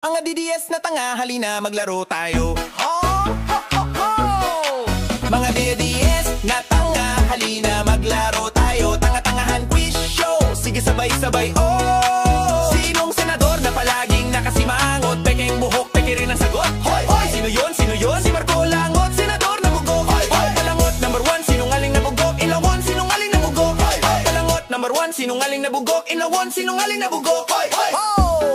Mga DDS na tanga, halina maglaro tayo. Oh, oh, oh, oh! Mga DDS na tanga, halina maglaro tayo. Tanga-tangahan quiz show, sige sabay-sabay, oh! Sinong senador na palaging nakasimangot? Pekeng buhok, peke rin ang sagot. Hoy, hoy! Sino yun? Sino yun? Si Marco Langot, senador na bugok. Hoy, hoy! Kalangot, number 1, sinungaling na bugok. Ilawon, sinungaling na bugok. Hoy, hoy! Kalangot, number 1, sinungaling na bugok. Ilawon, sinungaling na bugok. Hoy, hoy!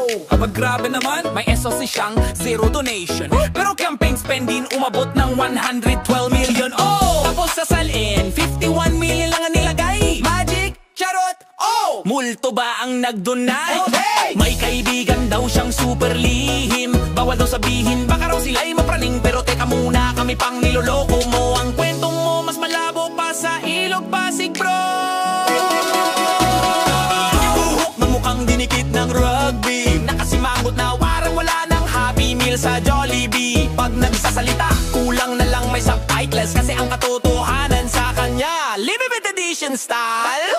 Kapag grabe naman, may SOC siyang zero donation. Pero campaign spending umabot ng 112 million. Oh! Tapos sasalin, 51 million lang ang nilagay. Magic, charot, oh! Multo ba ang nagdonate? Okay! May kaibigan daw siyang super lihim. Bawal daw sabihin, baka raw sila'y mapraning. Pero teka muna, kami pang niloloko mo. Ang kwentong mo mas malabo pa sa Ilog Pasig, bro. Buhok na mukhang dinikit ng rugby. Nakasimangot na warang wala ng Happy Meal sa Jollibee. Pag nagsasalita, kulang na lang may subtitles. Kasi ang katotohanan sa kanya limited edition style.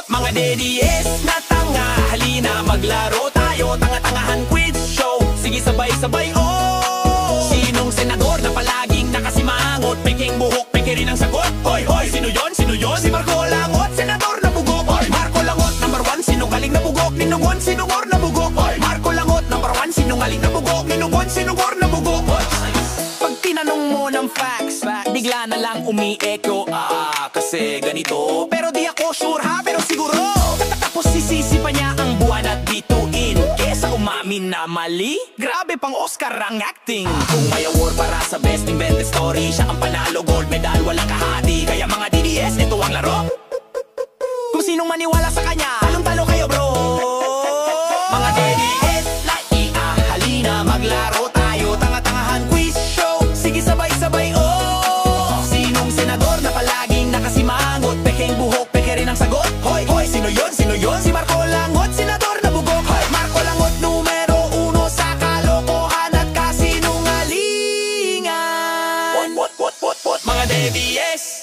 Mga DDS na tanga, halina maglaro tayo. Tanga-tangahan quiz show, sige sabay-sabay, oh! Sinong senador na palaging nakasimangot? Pekeng buhok, peke rin ang sagot. Hoy, hoy! Sino yon? Sino yon? Si Marco Langot, senador na bugok. Hoy, Marco Langot, number 1, sinungaling na bugok. Ninugon, sinugor na bugok. Hoy, Marco Langot, number 1, sinungaling na bugok. Ninugon, sinugor na bugok. Hoy, pag tinanong mo ng facts, bigla na lang umi-echo. Kasi ganito. Pero di ako sure ha, pero siguro. Tapos sisisi pa niya ang buwan at bituin kesa umamin na mali. Grabe pang Oscar ang acting. Kung may award para sa best invented story, siya ang panalo, gold medal, walang kahati. Kaya mga DDS, ito ang laro. Kung sinong maniwala sa kanya, talong-talo kayo, bro. Mga DDS, halina maglaro tayo. Tanga-tangahan quiz show, sige sabay-sabay, oh! Sinong senador na palaging nakasimangot? Pekeng buhok, peke rin ang sagot. Hoy, hoy! Sino yon? Sino yon? Si Marco Langot, senador na bugok. Hoy, Marco Langot, numero 1 sa kalokohan at kasinungalingan. Mga DDS